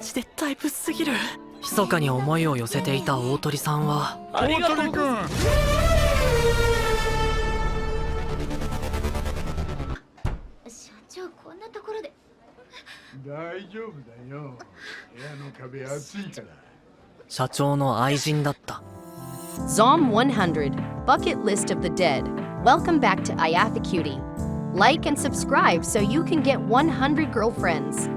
ジ絶対ぶっすぎる。密かに思いを寄せていた大鳥さんは、ありがとう。大鳥くん。社長、こんなところで。大丈夫だよ。部屋の壁厚いから。社長の愛人だった。Zom 100 Bucket List of the Dead. Welcome back to aniquickrecaps. Like and subscribe so you can get 100 girlfriends.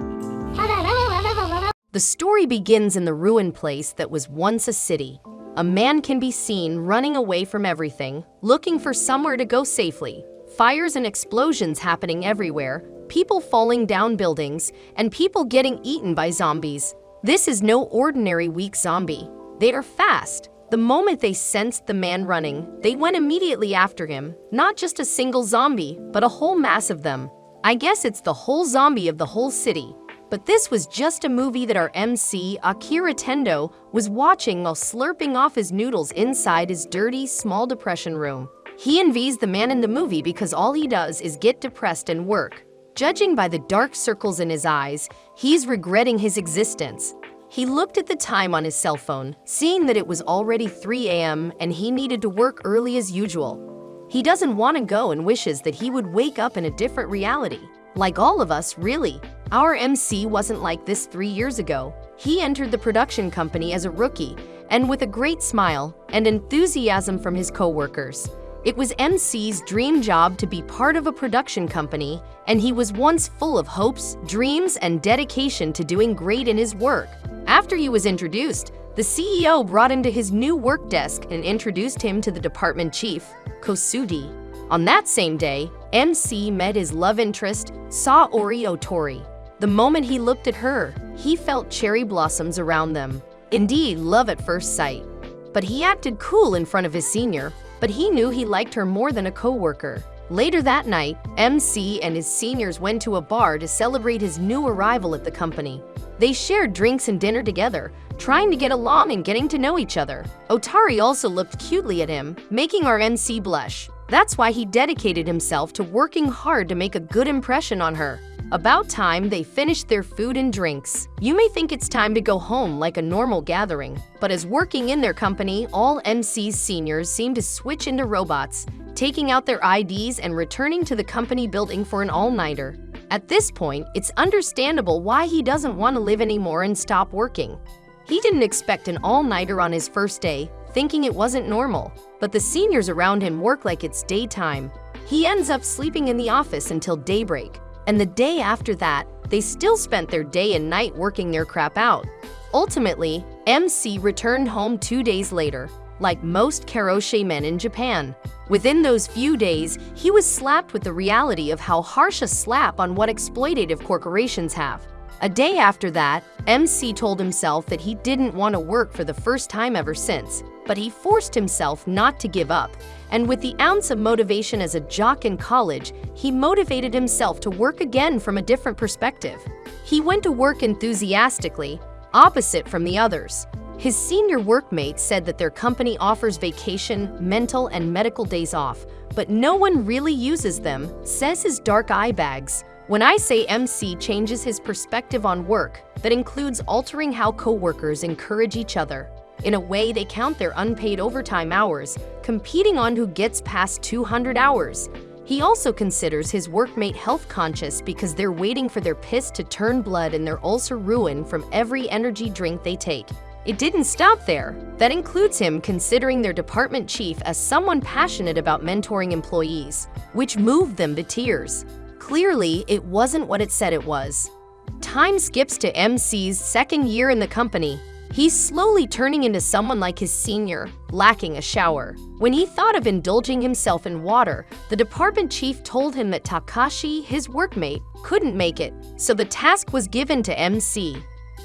The story begins in the ruined place that was once a city. A man can be seen running away from everything, looking for somewhere to go safely. Fires and explosions happening everywhere, people falling down buildings, and people getting eaten by zombies. This is no ordinary weak zombie. They are fast. The moment they sensed the man running, they went immediately after him. Not just a single zombie, but a whole mass of them. I guess it's the whole zombie of the whole city. But this was just a movie that our MC, Akira Tendo, was watching while slurping off his noodles inside his dirty, small depression room. He envies the man in the movie because all he does is get depressed and work. Judging by the dark circles in his eyes, he's regretting his existence. He looked at the time on his cell phone, seeing that it was already 3 a.m. and he needed to work early as usual. He doesn't want to go and wishes that he would wake up in a different reality. Like all of us, really. Our MC wasn't like this 3 years ago. He entered the production company as a rookie, and with a great smile and enthusiasm from his co-workers. It was MC's dream job to be part of a production company, and he was once full of hopes, dreams, and dedication to doing great in his work. After he was introduced, the CEO brought him to his new work desk and introduced him to the department chief, Kosudi. On that same day, MC met his love interest, Saori Otori. The moment he looked at her, he felt cherry blossoms around them. Indeed, love at first sight. But he acted cool in front of his senior, but he knew he liked her more than a co-worker. Later that night, MC and his seniors went to a bar to celebrate his new arrival at the company. They shared drinks and dinner together, trying to get along and getting to know each other. Otari also looked cutely at him, making our MC blush. That's why he dedicated himself to working hard to make a good impression on her. About time, they finished their food and drinks. You may think it's time to go home like a normal gathering, but as working in their company, all MC's seniors seem to switch into robots, taking out their IDs and returning to the company building for an all-nighter. At this point, it's understandable why he doesn't want to live anymore and stop working. He didn't expect an all-nighter on his first day, thinking it wasn't normal, but the seniors around him work like it's daytime. He ends up sleeping in the office until daybreak, and the day after that, they still spent their day and night working their crap out. Ultimately, MC returned home 2 days later, like most karoshi men in Japan. Within those few days, he was slapped with the reality of how harsh a slap on what exploitative corporations have. A day after that, MC told himself that he didn't want to work for the first time ever since, but he forced himself not to give up, and with the ounce of motivation as a jock in college, he motivated himself to work again from a different perspective. He went to work enthusiastically, opposite from the others. His senior workmates said that their company offers vacation, mental, and medical days off, but no one really uses them, says his dark eye bags. When I say MC changes his perspective on work, that includes altering how co-workers encourage each other. In a way, they count their unpaid overtime hours, competing on who gets past 200 hours. He also considers his workmate health conscious because they're waiting for their piss to turn blood and their ulcer ruin from every energy drink they take. It didn't stop there. That includes him considering their department chief as someone passionate about mentoring employees, which moved them to tears. Clearly, it wasn't what it said it was. Time skips to MC's second year in the company. He's slowly turning into someone like his senior, lacking a shower. When he thought of indulging himself in water, the department chief told him that Takashi, his workmate, couldn't make it, so the task was given to MC.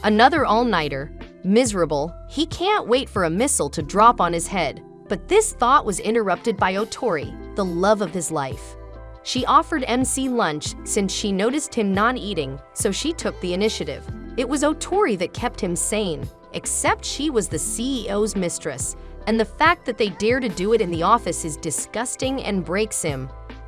Another all-nighter. Miserable, he can't wait for a missile to drop on his head. But this thought was interrupted by Otori, the love of his life. She offered MC lunch since she noticed him not eating, so she took the initiative. It was Otori that kept him sane, except she was the CEO's mistress, and the fact that they dare to do it in the office is disgusting and breaks him.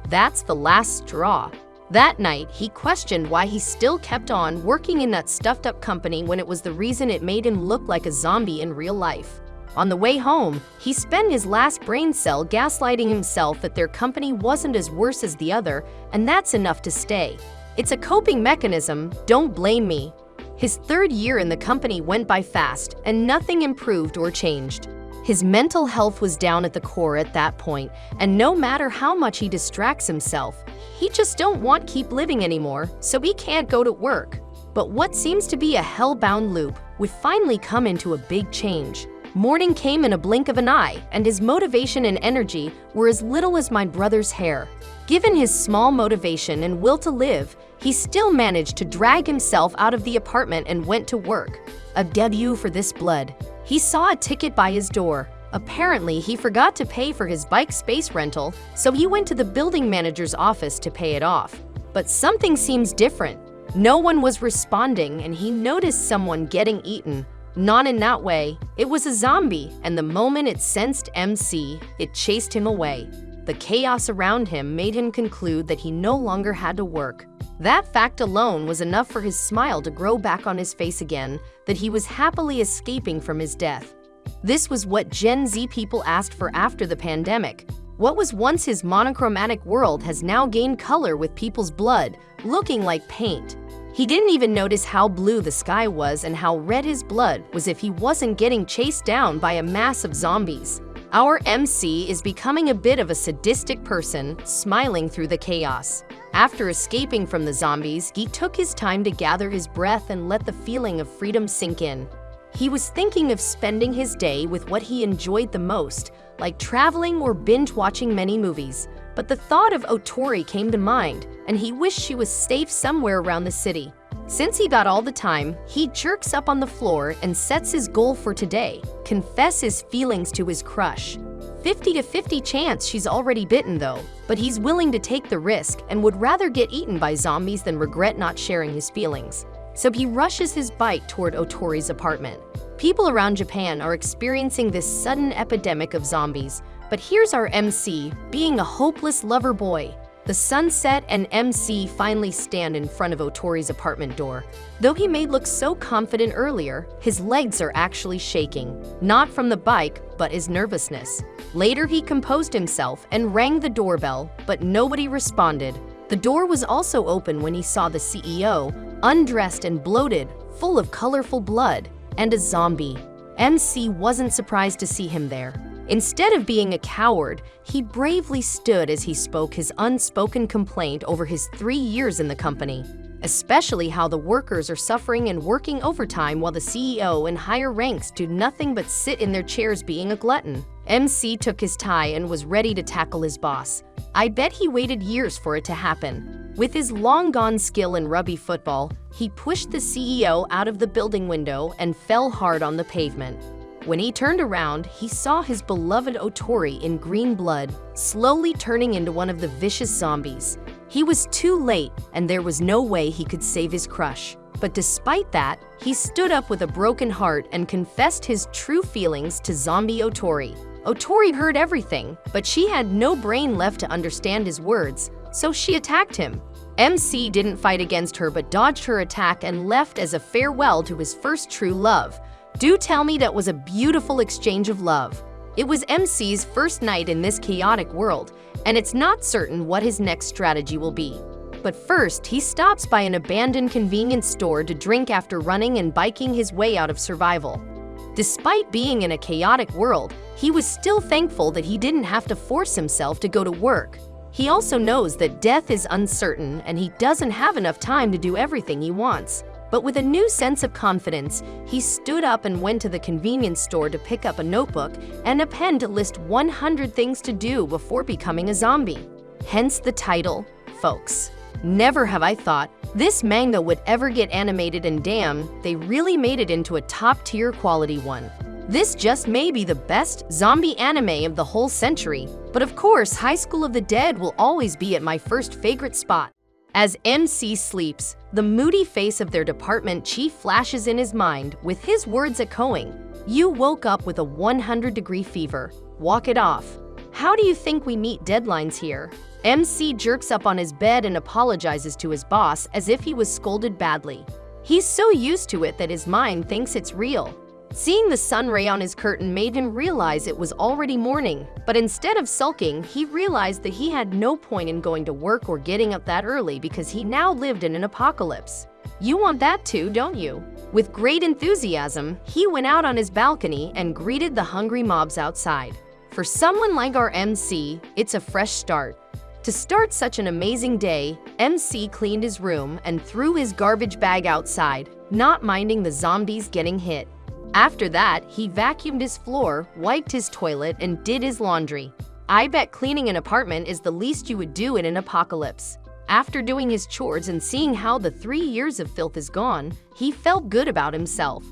That's the last straw. That night, he questioned why he still kept on working in that stuffed-up company when it was the reason it made him look like a zombie in real life. On the way home, he spent his last brain cell gaslighting himself that their company wasn't as worse as the other, and that's enough to stay. It's a coping mechanism, don't blame me. His third year in the company went by fast, and nothing improved or changed. His mental health was down at the core at that point, and no matter how much he distracts himself, he just don't want to keep living anymore, so he can't go to work. But what seems to be a hell-bound loop would finally come into a big change. Morning came in a blink of an eye, and his motivation and energy were as little as my brother's hair. Given his small motivation and will to live, he still managed to drag himself out of the apartment and went to work. A debut for this blood. He saw a ticket by his door. Apparently, he forgot to pay for his bike space rental, so he went to the building manager's office to pay it off. But something seems different. No one was responding, and he noticed someone getting eaten. Not in that way. It was a zombie, and the moment it sensed MC, it chased him away. The chaos around him made him conclude that he no longer had to work. That fact alone was enough for his smile to grow back on his face again, that he was happily escaping from his death. This was what Gen Z people asked for after the pandemic. What was once his monochromatic world has now gained color with people's blood, looking like paint. He didn't even notice how blue the sky was and how red his blood was if he wasn't getting chased down by a mass of zombies. Our MC is becoming a bit of a sadistic person, smiling through the chaos. After escaping from the zombies, he took his time to gather his breath and let the feeling of freedom sink in. He was thinking of spending his day with what he enjoyed the most, like traveling or binge-watching many movies. But the thought of Otori came to mind, and he wished she was safe somewhere around the city. Since he got all the time, he jerks up on the floor and sets his goal for today: confess his feelings to his crush. 50-50 chance she's already bitten though, but he's willing to take the risk and would rather get eaten by zombies than regret not sharing his feelings. So he rushes his bike toward Otori's apartment. People around Japan are experiencing this sudden epidemic of zombies, but here's our MC, being a hopeless lover boy. The sun set and MC finally stand in front of Otori's apartment door. Though he may look so confident earlier, his legs are actually shaking. Not from the bike, but his nervousness. Later he composed himself and rang the doorbell, but nobody responded. The door was also open when he saw the CEO, undressed and bloated, full of colorful blood, and a zombie. MC wasn't surprised to see him there. Instead of being a coward, he bravely stood as he spoke his unspoken complaint over his 3 years in the company, especially how the workers are suffering and working overtime while the CEO and higher ranks do nothing but sit in their chairs being a glutton. MC took his tie and was ready to tackle his boss. I bet he waited years for it to happen. With his long-gone skill in rugby football, he pushed the CEO out of the building window and fell hard on the pavement. When he turned around, he saw his beloved Otori in green blood, slowly turning into one of the vicious zombies. He was too late, and there was no way he could save his crush. But despite that, he stood up with a broken heart and confessed his true feelings to zombie Otori. Otori heard everything, but she had no brain left to understand his words, so she attacked him. MC didn't fight against her but dodged her attack and left as a farewell to his first true love. Do tell me that was a beautiful exchange of love. It was MC's first night in this chaotic world, and it's not certain what his next strategy will be. But first, he stops by an abandoned convenience store to drink after running and biking his way out of survival. Despite being in a chaotic world, he was still thankful that he didn't have to force himself to go to work. He also knows that death is uncertain and he doesn't have enough time to do everything he wants. But with a new sense of confidence, he stood up and went to the convenience store to pick up a notebook and a pen to list 100 things to do before becoming a zombie. Hence the title, folks. Never have I thought this manga would ever get animated, and damn, they really made it into a top-tier quality one. This just may be the best zombie anime of the whole century, but of course, High School of the Dead will always be at my first favorite spot. As MC sleeps, the moody face of their department chief flashes in his mind with his words echoing, "You woke up with a 100-degree fever. Walk it off." How do you think we meet deadlines here? MC jerks up on his bed and apologizes to his boss as if he was scolded badly. He's so used to it that his mind thinks it's real. Seeing the sun ray on his curtain made him realize it was already morning, but instead of sulking, he realized that he had no point in going to work or getting up that early because he now lived in an apocalypse. You want that too, don't you? With great enthusiasm, he went out on his balcony and greeted the hungry mobs outside. For someone like our MC, it's a fresh start. To start such an amazing day, MC cleaned his room and threw his garbage bag outside, not minding the zombies getting hit. After that, he vacuumed his floor, wiped his toilet, and did his laundry. I bet cleaning an apartment is the least you would do in an apocalypse. After doing his chores and seeing how the 3 years of filth is gone, he felt good about himself.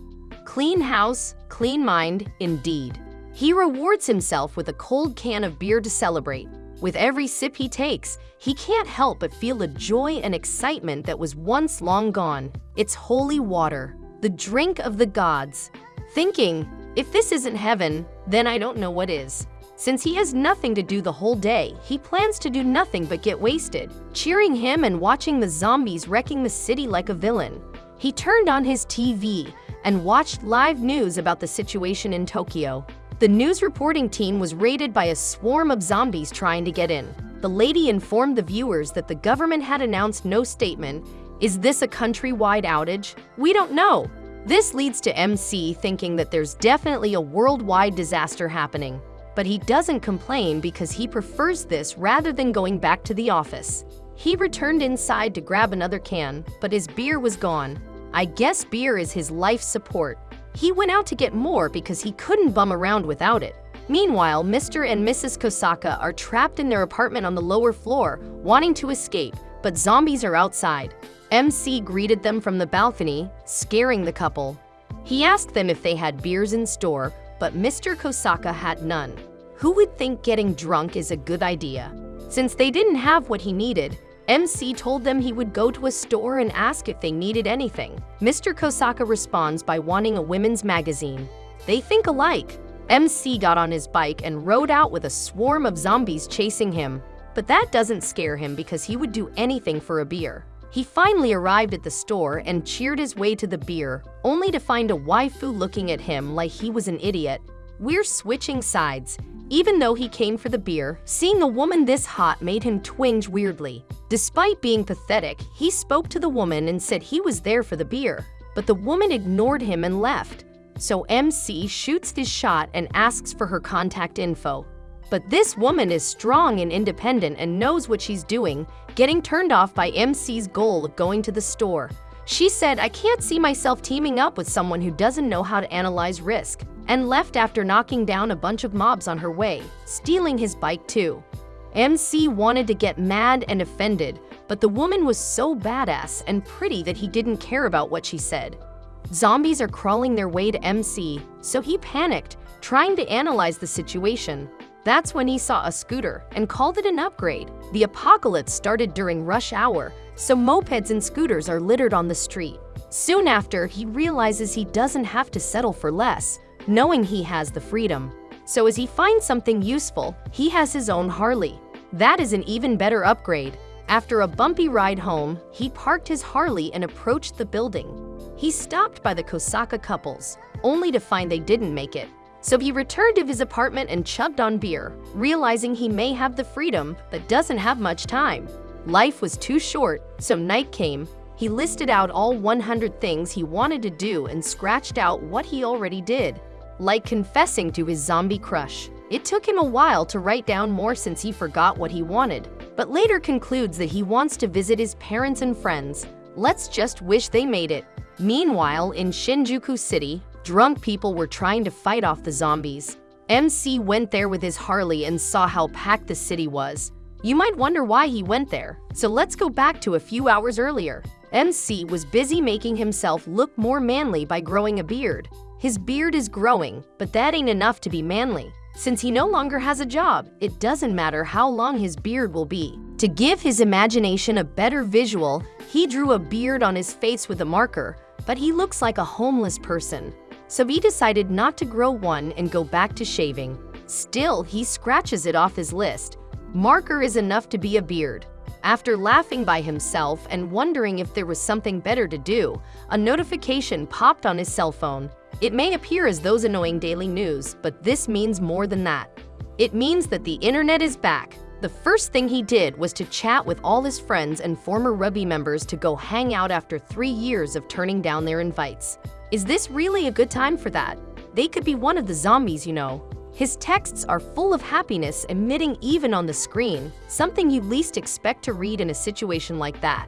Clean house, clean mind, indeed. He rewards himself with a cold can of beer to celebrate. With every sip he takes, he can't help but feel a joy and excitement that was once long gone. It's holy water, the drink of the gods. Thinking, if this isn't heaven, then I don't know what is. Since he has nothing to do the whole day, he plans to do nothing but get wasted, cheering him and watching the zombies wrecking the city like a villain. He turned on his TV and watched live news about the situation in Tokyo. The news reporting team was raided by a swarm of zombies trying to get in. The lady informed the viewers that the government had announced no statement. Is this a countrywide outage? We don't know. This leads to MC thinking that there's definitely a worldwide disaster happening. But he doesn't complain because he prefers this rather than going back to the office. He returned inside to grab another can, but his beer was gone. I guess beer is his life support. He went out to get more because he couldn't bum around without it. Meanwhile, Mr. and Mrs. Kosaka are trapped in their apartment on the lower floor, wanting to escape, but zombies are outside. MC greeted them from the balcony, scaring the couple. He asked them if they had beers in store, but Mr. Kosaka had none. Who would think getting drunk is a good idea? Since they didn't have what he needed, MC told them he would go to a store and ask if they needed anything. Mr. Kosaka responds by wanting a women's magazine. They think alike. MC got on his bike and rode out with a swarm of zombies chasing him. But that doesn't scare him because he would do anything for a beer. He finally arrived at the store and cheered his way to the beer, only to find a waifu looking at him like he was an idiot. We're switching sides. Even though he came for the beer, seeing a woman this hot made him twinge weirdly. Despite being pathetic, he spoke to the woman and said he was there for the beer. But the woman ignored him and left. So MC shoots his shot and asks for her contact info. But this woman is strong and independent and knows what she's doing, getting turned off by MC's goal of going to the store. She said, I can't see myself teaming up with someone who doesn't know how to analyze risk, and left after knocking down a bunch of mobs on her way, stealing his bike too. MC wanted to get mad and offended, but the woman was so badass and pretty that he didn't care about what she said. Zombies are crawling their way to MC, so he panicked, trying to analyze the situation. That's when he saw a scooter and called it an upgrade. The apocalypse started during rush hour, so mopeds and scooters are littered on the street. Soon after, he realizes he doesn't have to settle for less, knowing he has the freedom. So as he finds something useful, he has his own Harley. That is an even better upgrade. After a bumpy ride home, he parked his Harley and approached the building. He stopped by the Kosaka couples, only to find they didn't make it. So he returned to his apartment and chugged on beer, realizing he may have the freedom but doesn't have much time. Life was too short, so night came. He listed out all 100 things he wanted to do and scratched out what he already did, like confessing to his zombie crush. It took him a while to write down more since he forgot what he wanted, but later concludes that he wants to visit his parents and friends. Let's just wish they made it. Meanwhile, in Shinjuku City, drunk people were trying to fight off the zombies. MC went there with his Harley and saw how packed the city was. You might wonder why he went there, so let's go back to a few hours earlier. MC was busy making himself look more manly by growing a beard. His beard is growing, but that ain't enough to be manly. Since he no longer has a job, it doesn't matter how long his beard will be. To give his imagination a better visual, he drew a beard on his face with a marker, but he looks like a homeless person. So he decided not to grow one and go back to shaving. Still, he scratches it off his list. Marker is enough to be a beard. After laughing by himself and wondering if there was something better to do, a notification popped on his cell phone. It may appear as those annoying daily news, but this means more than that. It means that the internet is back. The first thing he did was to chat with all his friends and former Rubby members to go hang out after 3 years of turning down their invites. Is this really a good time for that? They could be one of the zombies, you know. His texts are full of happiness, emitting even on the screen, something you least expect to read in a situation like that.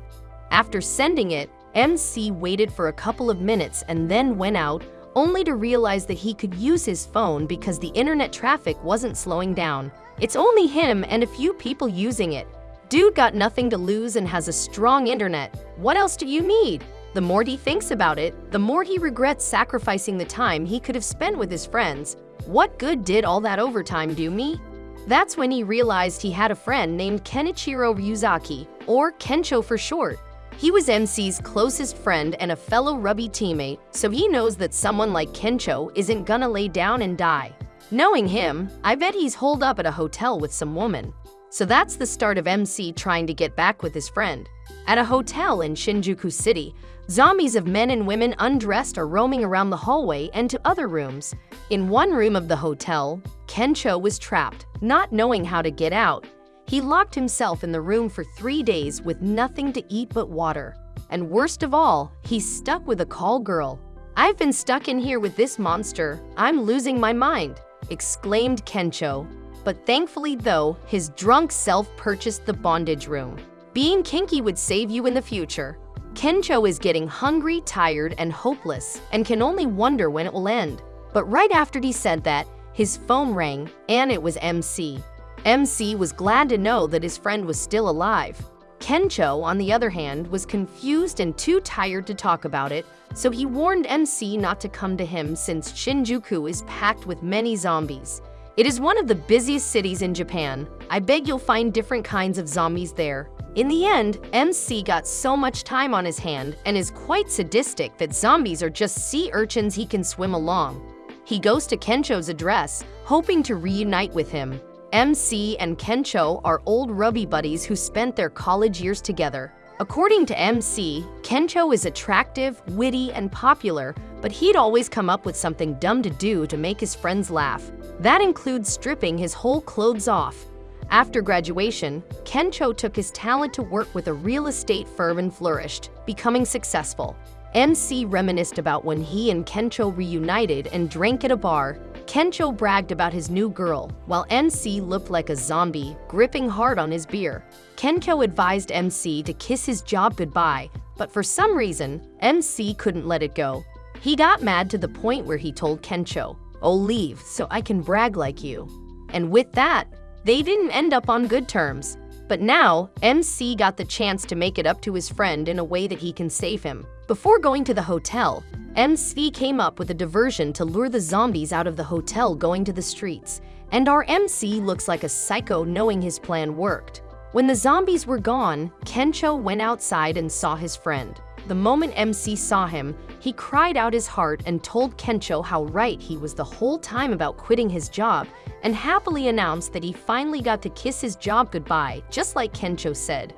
After sending it, MC waited for a couple of minutes and then went out, only to realize that he could use his phone because the internet traffic wasn't slowing down. It's only him and a few people using it. Dude got nothing to lose and has a strong internet. What else do you need? The more he thinks about it, the more he regrets sacrificing the time he could have spent with his friends. What good did all that overtime do me? That's when he realized he had a friend named Kenichiro Ryuzaki, or Kencho for short. He was MC's closest friend and a fellow Rubby teammate, so he knows that someone like Kencho isn't gonna lay down and die. Knowing him, I bet he's holed up at a hotel with some woman. So that's the start of MC trying to get back with his friend. At a hotel in Shinjuku City, zombies of men and women undressed are roaming around the hallway and to other rooms. In one room of the hotel, Kencho was trapped, not knowing how to get out. He locked himself in the room for 3 days with nothing to eat but water. And worst of all, he's stuck with a call girl. "I've been stuck in here with this monster. I'm losing my mind," exclaimed Kencho. But thankfully though, his drunk self purchased the bondage room. Being kinky would save you in the future. Kencho is getting hungry, tired, and hopeless, and can only wonder when it will end. But right after he said that, his phone rang, and it was MC. MC was glad to know that his friend was still alive. Kencho, on the other hand, was confused and too tired to talk about it, so he warned MC not to come to him since Shinjuku is packed with many zombies. It is one of the busiest cities in Japan. I bet you'll find different kinds of zombies there. In the end, MC got so much time on his hand and is quite sadistic that zombies are just sea urchins he can swim along. He goes to Kencho's address, hoping to reunite with him. MC and Kencho are old Rubby buddies who spent their college years together. According to MC, Kencho is attractive, witty, and popular, but he'd always come up with something dumb to do to make his friends laugh. That includes stripping his whole clothes off. After graduation, Kencho took his talent to work with a real estate firm and flourished, becoming successful. MC reminisced about when he and Kencho reunited and drank at a bar. Kencho bragged about his new girl, while MC looked like a zombie, gripping hard on his beer. Kencho advised MC to kiss his job goodbye, but for some reason, MC couldn't let it go. He got mad to the point where he told Kencho, "Oh, leave so I can brag like you." And with that, they didn't end up on good terms. But now, MC got the chance to make it up to his friend in a way that he can save him. Before going to the hotel, MC came up with a diversion to lure the zombies out of the hotel going to the streets. And our MC looks like a psycho knowing his plan worked. When the zombies were gone, Kencho went outside and saw his friend. The moment MC saw him, he cried out his heart and told Kencho how right he was the whole time about quitting his job, and happily announced that he finally got to kiss his job goodbye, just like Kencho said.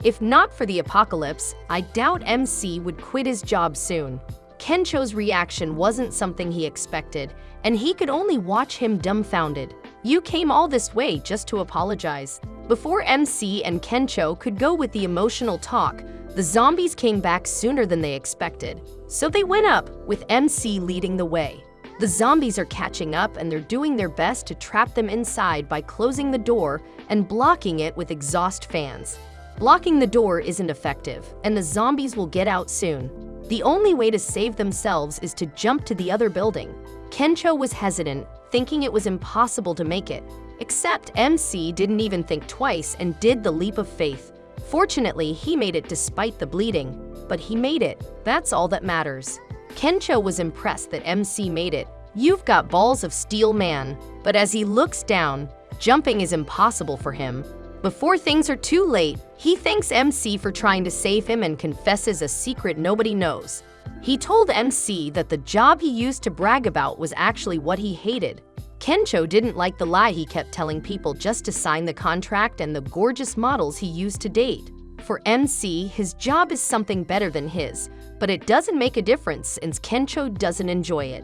If not for the apocalypse, I doubt MC would quit his job soon. Kencho's reaction wasn't something he expected, and he could only watch him dumbfounded. "You came all this way just to apologize." Before MC and Kencho could go with the emotional talk, the zombies came back sooner than they expected. So they went up, with MC leading the way. The zombies are catching up and they're doing their best to trap them inside by closing the door and blocking it with exhaust fans. Blocking the door isn't effective, and the zombies will get out soon. The only way to save themselves is to jump to the other building. Kencho was hesitant, thinking it was impossible to make it. Except MC didn't even think twice and did the leap of faith. Fortunately, he made it despite the bleeding. But he made it. That's all that matters. Kencho was impressed that MC made it. "You've got balls of steel, man." But as he looks down, jumping is impossible for him. Before things are too late, he thanks MC for trying to save him and confesses a secret nobody knows. He told MC that the job he used to brag about was actually what he hated. Kencho didn't like the lie he kept telling people just to sign the contract and the gorgeous models he used to date. For MC, his job is something better than his, but it doesn't make a difference since Kencho doesn't enjoy it.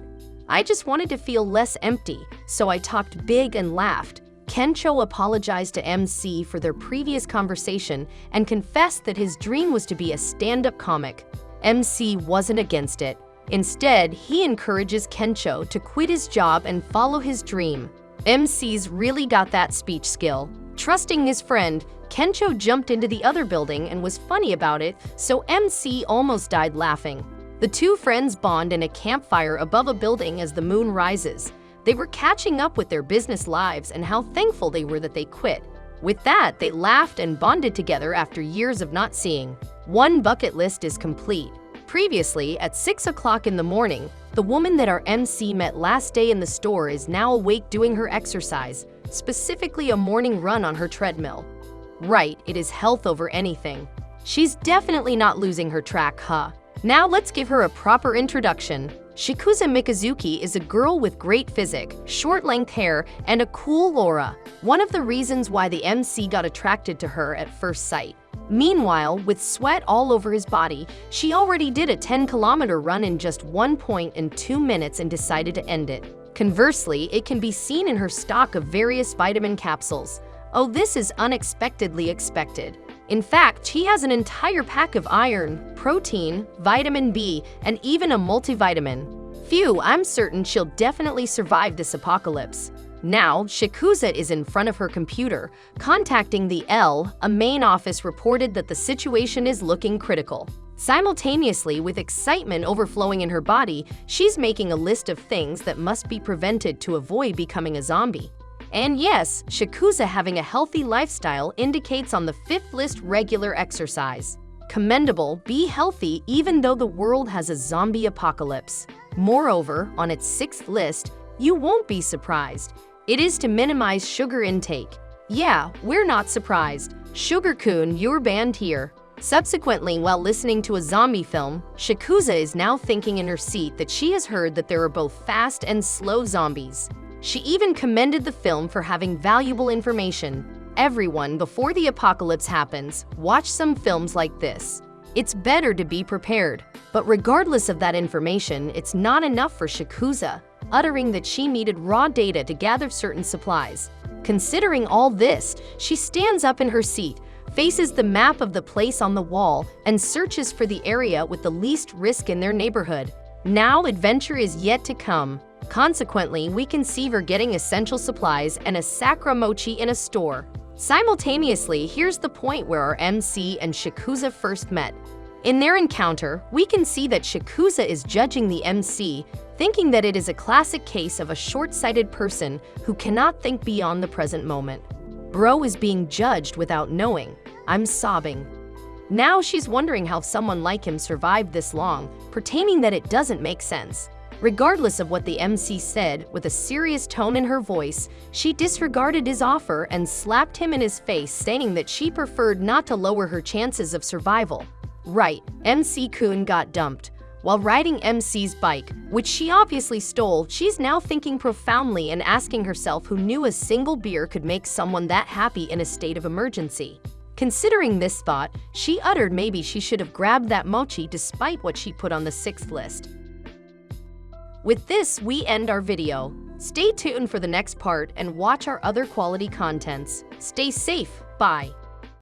I just wanted to feel less empty, so I talked big and laughed. Kencho apologized to MC for their previous conversation and confessed that his dream was to be a stand-up comic. MC wasn't against it. Instead, he encourages Kencho to quit his job and follow his dream. MC's really got that speech skill. Trusting his friend, Kencho jumped into the other building and was funny about it, so MC almost died laughing. The two friends bond in a campfire above a building as the moon rises. They were catching up with their business lives and how thankful they were that they quit. With that, they laughed and bonded together after years of not seeing. One bucket list is complete. Previously, at 6 o'clock in the morning, the woman that our MC met last day in the store is now awake doing her exercise, specifically a morning run on her treadmill. Right, it is health over anything. She's definitely not losing her track, huh? Now let's give her a proper introduction. Shikusa Mikazuki is a girl with great physique, short-length hair, and a cool aura. One of the reasons why the MC got attracted to her at first sight. Meanwhile, with sweat all over his body, she already did a 10-kilometer run in just 1.2 minutes and decided to end it. Conversely, it can be seen in her stock of various vitamin capsules. Oh, this is unexpectedly expected. In fact, she has an entire pack of iron, protein, vitamin B, and even a multivitamin. Phew, I'm certain she'll definitely survive this apocalypse. Now, Shikusa is in front of her computer. Contacting the L, a main office reported that the situation is looking critical. Simultaneously, with excitement overflowing in her body, she's making a list of things that must be prevented to avoid becoming a zombie. And yes, Shikusa having a healthy lifestyle indicates on the 5th list regular exercise. Commendable, be healthy even though the world has a zombie apocalypse. Moreover, on its 6th list, you won't be surprised. It is to minimize sugar intake. Yeah, we're not surprised. Sugar-kun, you're banned here. Subsequently, while listening to a zombie film, Shikusa is now thinking in her seat that she has heard that there are both fast and slow zombies. She even commended the film for having valuable information. Everyone, before the apocalypse happens, watch some films like this. It's better to be prepared. But regardless of that information, it's not enough for Shikusa, uttering that she needed raw data to gather certain supplies. Considering all this, she stands up in her seat, faces the map of the place on the wall, and searches for the area with the least risk in their neighborhood. Now, adventure is yet to come. Consequently, we conceive her getting essential supplies and a sakura mochi in a store. Simultaneously, here's the point where our MC and Shikusa first met. In their encounter, we can see that Shikusa is judging the MC, thinking that it is a classic case of a short-sighted person who cannot think beyond the present moment. Bro is being judged without knowing. I'm sobbing. Now she's wondering how someone like him survived this long, pertaining that it doesn't make sense. Regardless of what the MC said, with a serious tone in her voice, she disregarded his offer and slapped him in his face, saying that she preferred not to lower her chances of survival. Right, MC-kun got dumped. While riding MC's bike, which she obviously stole, she's now thinking profoundly and asking herself who knew a single beer could make someone that happy in a state of emergency. Considering this thought, she uttered maybe she should have grabbed that mochi despite what she put on the 6th list. With this, we end our video. Stay tuned for the next part and watch our other quality contents. Stay safe. Bye.